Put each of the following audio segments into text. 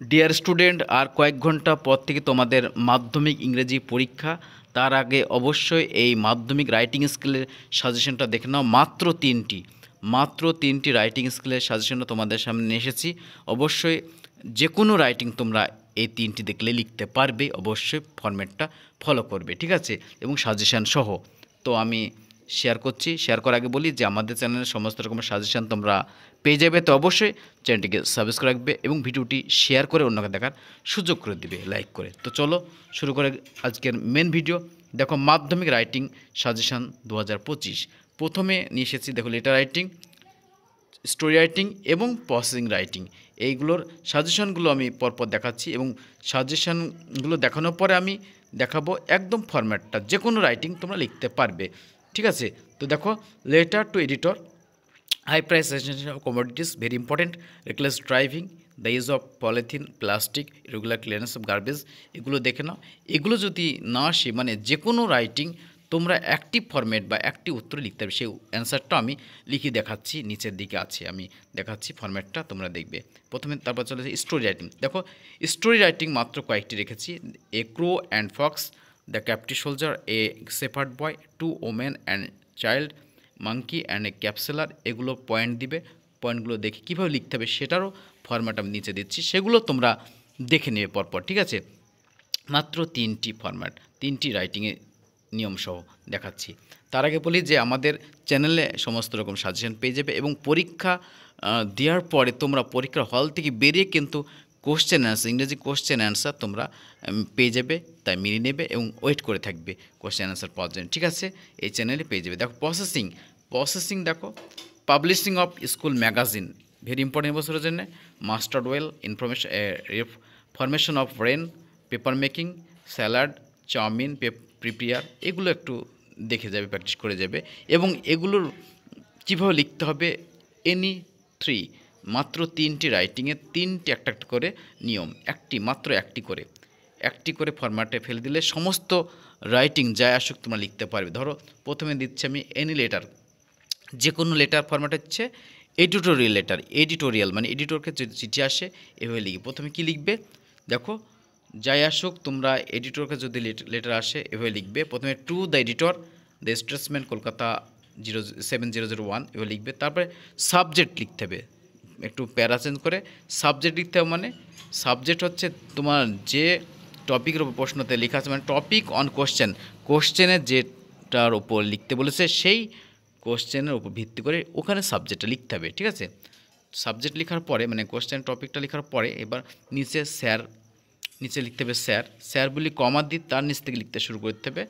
Dear student, আর কয়েক ঘন্টা পর থেকে তোমাদের মাধ্যমিক ইংরেজি পরীক্ষা। তার আগে অবশ্যই এই মাধ্যমিক রাইটিং স্কিলের সাজেশনটা দেখে নাও। মাত্র তিনটি রাইটিং স্কিলের সাজেশনটা তোমাদের সামনে নিয়ে এসেছি। অবশ্যই যে কোনো রাইটিং তোমরা এই তিনটি দেখলে লিখতে পারবে। অবশ্যই ফরম্যাটটা ফলো করবে, ঠিক আছে, এবং সাজেশান সহ। তো আমি শেয়ার করছি। শেয়ার করার আগে বলি যে আমাদের চ্যানেলের সমস্ত রকমের সাজেশান তোমরা পেয়ে যাবে। তো অবশ্যই চ্যানেলটিকে সাবস্ক্রাইব রাখবে এবং ভিডিওটি শেয়ার করে অন্যকে দেখার সুযোগ করে দিবে লাইক করে। তো চলো শুরু করে আজকের মেন ভিডিও। দেখো, মাধ্যমিক রাইটিং সাজেশান 2025। প্রথমে নিয়ে এসেছি দেখো লেটার রাইটিং, স্টোরি রাইটিং এবং প্রসেসিং রাইটিং। এইগুলোর সাজেশনগুলো আমি পরপর দেখাচ্ছি এবং সাজেশনগুলো দেখানোর পরে আমি দেখাবো একদম ফরম্যাটটা, যে কোনো রাইটিং তোমরা লিখতে পারবে, ঠিক আছে। তো দেখো, letter to editor, high price of commodities, very important, reckless driving, the use of polythene, plastic, regular clearance of garbage, এগুলো দেখে নাও। এগুলো যদি না আসে, মানে যে কোনো রাইটিং তোমরা একটি ফরম্যাট বা একটি উত্তরে লিখতে হবে। সেই অ্যান্সারটা আমি লিখে দেখাচ্ছি, নিচের দিকে আছে, আমি দেখাচ্ছি ফরম্যাটটা, তোমরা দেখবে। প্রথমে তারপর চলে যাচ্ছে স্টোরি রাইটিং। দেখো, স্টোরি রাইটিং মাত্র কয়েকটি রেখেছি। A crow and fox, the captive soldier, a shepherd boy, two women and child, monkey and a cap seller. এগুলো পয়েন্ট দিবে, পয়েন্টগুলো দেখে কীভাবে লিখতে হবে সেটারও ফরম্যাট আমি নিচে দিচ্ছি, সেগুলো তোমরা দেখে নেবে পরপর, ঠিক আছে। মাত্র তিনটি ফরম্যাট, তিনটি রাইটিংয়ের নিয়মসহ দেখাচ্ছি। তার আগে বলি যে আমাদের চ্যানেলে সমস্ত রকম সাজেশন পেয়ে যাবে এবং পরীক্ষা দেওয়ার পরে তোমরা পরীক্ষার হল থেকে বেরিয়ে কিন্তু কোশ্চেন অ্যান্সার, ইংরেজি কোশ্চেন অ্যান্সার তোমরা পেয়ে যাবে। তাই মিলিয়ে নেবে এবং ওয়েট করে থাকবে কোশ্চেন অ্যান্সার পাওয়ার জন্য, ঠিক আছে। এই চ্যানেলে পেয়ে যাবে। দেখো প্রসেসিং দেখো, publishing of school magazine, very important বছরের জন্য। Mustard oil, information formation of rain, paper making, salad, chow mein prepare, এগুলো একটু দেখে যাবে, প্র্যাকটিস করে যাবে। এবং এগুলোর কীভাবে লিখতে হবে, এনি থ্রি, মাত্র তিনটি রাইটিংয়ে তিনটি একটা একটা করে নিয়ম, মাত্র একটি করে ফরম্যাটে ফেলে দিলে সমস্ত রাইটিং যায় আসুক তোমরা লিখতে পারবে। ধরো প্রথমে দিচ্ছি আমি এনি লেটার, যে কোনো লেটার ফরম্যাট হচ্ছে এডিটোরিয়াল মানে এডিটরকে যদি চিঠি আসে এভাবে লিখি। প্রথমে কি লিখবে দেখো, যাই আসুক তোমরা এডিটরকে যদি লেটার আসে এভাবে লিখবে। প্রথমে to the editor, the Statesman, Kolkata 07001, এভাবে লিখবে। তারপরে সাবজেক্ট লিখতে হবে, একটু প্যারা চেঞ্জ করে সাবজেক্ট লিখতে হবে। মানে সাবজেক্ট হচ্ছে তোমার যে টপিকের উপর প্রশ্নতে লেখা আছে, মানে টপিক অন কোশ্চেনের যেটার উপর লিখতে বলেছে সেই কোশ্চেনের উপর ভিত্তি করে ওখানে সাবজেক্টটা লিখতে হবে, ঠিক আছে। সাবজেক্ট লেখার পরে মানে কোশ্চেন টপিকটা লেখার পরে এবার নিচে লিখতে হবে স্যার বলি কমা দিয়ে তার নিচ থেকে লিখতে শুরু করতে হবে,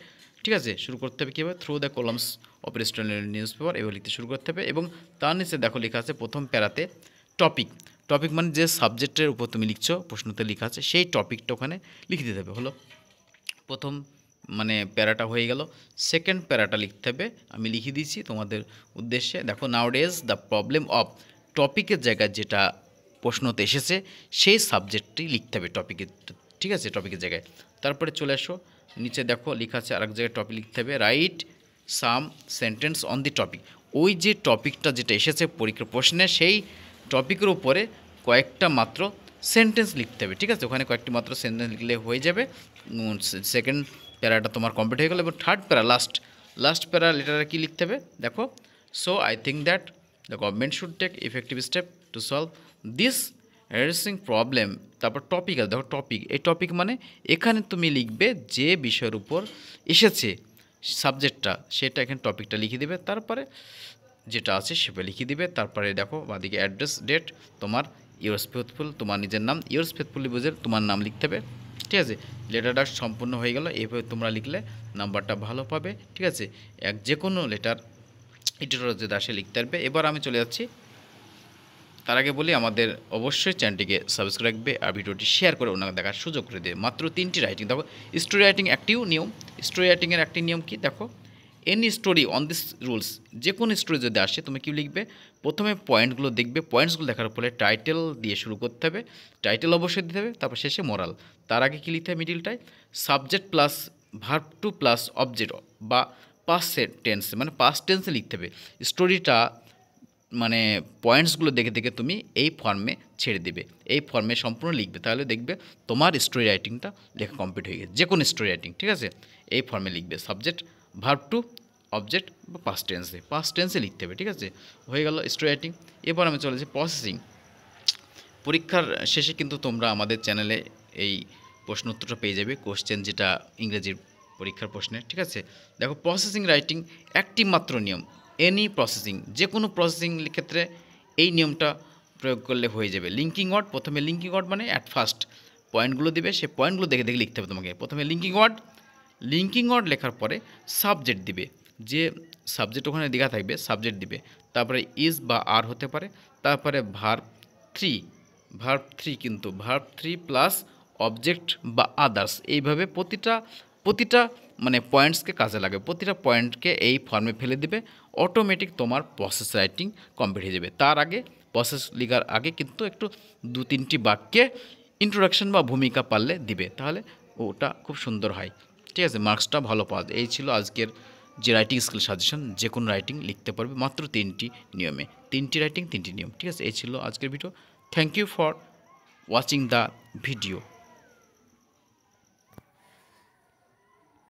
ঠিক আছে। শুরু করতে হবে কীভাবে, through the columns of student news paper, এভাবে লিখতে শুরু করতে হবে। এবং তার নিচে দেখো লেখা আছে প্রথম প্যারাতে টপিক মানে যে সাবজেক্টের উপর তুমি লিখছো, প্রশ্নতে লেখা আছে সেই টপিকটা ওখানে লিখে দিতে হবে। হলো প্রথম মানে প্যারাটা হয়ে গেল। সেকেন্ড প্যারাটা লিখতে হবে, আমি লিখে দিয়েছি তোমাদের উদ্দেশ্যে। দেখো, নাওডেজ দ্য প্রবলেম অফ, টপিকের জায়গায় যেটা প্রশ্নতে এসেছে সেই সাবজেক্টটি লিখতে হবে টপিকের, ঠিক আছে, টপিকের জায়গায়। তারপরে চলে আসো নিচে, দেখো লেখা আছে আরেক জায়গায় টপিক লিখতে হবে, write some sentence on the topic. ওই যে টপিকটা যেটা এসেছে পরীক্ষার প্রশ্নে সেই টপিকের উপরে কয়েকটা মাত্র সেন্টেন্স লিখতে হবে, ঠিক আছে। ওখানে কয়েকটি মাত্র সেন্টেন্স লিখলে হয়ে যাবে। সেকেন্ড প্যারাটা তোমার কমপ্লিট হয়ে গেল। এবং থার্ড প্যারা, লাস্ট প্যারা লেটারে কী লিখতে হবে দেখো, so I think that the government should take effective step to solve this harassing problem. তারপর টপিক আছে, দেখো এই টপিক মানে এখানে তুমি লিখবে যে বিষয়ের উপর এসেছে সাবজেক্টটা, সেটা এখানে টপিকটা লিখে দেবে। তারপরে যেটা আছে সেটা লিখে দিবে। তারপরে দেখো বাদিকে অ্যাড্রেস, ডেট, তোমার ইয়োর্স ফেথফুল, তোমার নিজের নাম, ইয়োর্স ফেথফুলি বুঝে তোমার নাম লিখতে হবে, ঠিক আছে। লেটারটা সম্পূর্ণ হয়ে গেল। এইভাবে তোমরা লিখলে নাম্বারটা ভালো পাবে, ঠিক আছে। যে কোনো লেটার এডিটর যদি আসে লিখতে পারবে। এবার আমি চলে যাচ্ছি, তার আগে বলি আমাদের অবশ্যই চ্যানেলটিকে সাবস্ক্রাইব রাখবে আর ভিডিওটি শেয়ার করে ওনাকে দেখার সুযোগ করে দেবে। মাত্র তিনটি রাইটিং দেখো, স্টোরি রাইটিং একটিও নিয়ম। স্টোরি রাইটিংয়ের একটি নিয়ম কি দেখো, any story on this rules, যে কোনো স্টোরি যদি আসে তুমি কী লিখবে, প্রথমে পয়েন্টগুলো দেখবে, পয়েন্টসগুলো দেখার পরে টাইটেল দিয়ে শুরু করতে হবে, টাইটেল অবশ্যই দিতে হবে, তারপর শেষে মোরাল। তার আগে কী লিখতে হবে মিডিলটায়, subject plus verb two plus object বা পাস্ট টেন্স, মানে পাস্ট টেন্সে লিখতে হবে। স্টোরিটা মানে পয়েন্টসগুলো দেখে দেখে তুমি এই ফর্মে ছেড়ে দিবে, এই ফর্মে সম্পূর্ণ লিখবে, তাহলে দেখবে তোমার স্টোরি রাইটিংটা লেখা কমপ্লিট হয়ে গেছে। যে কোনো স্টোরি রাইটিং, ঠিক আছে, এই ফর্মে লিখবে। সাবজেক্ট, ভার্ব টু, অবজেক্ট বা পাস্ট টেন্সে লিখতে হবে, ঠিক আছে। হয়ে গেল স্টোরি রাইটিং। এরপর আমি চলেছি প্রসেসিং। পরীক্ষার শেষে কিন্তু তোমরা আমাদের চ্যানেলে এই প্রশ্ন উত্তরটা পেয়ে যাবে, কোশ্চেন যেটা ইংরেজির পরীক্ষার প্রশ্নে, ঠিক আছে। দেখো প্রসেসিং রাইটিং একটি মাত্র নিয়ম, এনি প্রসেসিং, যে কোনো প্রসেসিং ক্ষেত্রে এই নিয়মটা প্রয়োগ করলে হয়ে যাবে। লিঙ্কিং ওয়ার্ড, প্রথমে লিঙ্কিং ওয়ার্ড মানে অ্যাট ফার্স্ট পয়েন্টগুলো দিবে, সেই পয়েন্টগুলো দেখে দেখে লিখতে হবে তোমাকে। প্রথমে লিঙ্কিং ওয়ার্ড লেখার পরে সাবজেক্ট দিবে, যে সাবজেক্ট ওখানে লেখা থাকবে সাবজেক্ট দিবে, তারপরে ইজ বা আর হতে পারে, তারপরে ভার্ব থ্রি কিন্তু ভার্ব থ্রি প্লাস অবজেক্ট বা আদার্স, এইভাবে প্রতিটা মানে পয়েন্টসকে কাজে লাগে, প্রতিটা পয়েন্টকে এই ফর্মে ফেলে দিবে, অটোমেটিক তোমার প্রসেস রাইটিং কমপ্লিট হয়ে যাবে। তার আগে প্রসেস লেখার আগে কিন্তু একটু 2-3টি বাক্যে ইন্ট্রোডাকশন বা ভূমিকা পারলে দিবে, তাহলে ওটা খুব সুন্দর হয়, ঠিক আছে, মার্কসটা ভালো পাওয়া যায়। এই ছিল আজকের যে রাইটিং স্কিল সাজেশন, যে কোনো রাইটিং লিখতে পারবে মাত্র 3টি নিয়মে, 3টি রাইটিং 3টি নিয়ম, ঠিক আছে। এই ছিল আজকের video. Thank you for watching the video.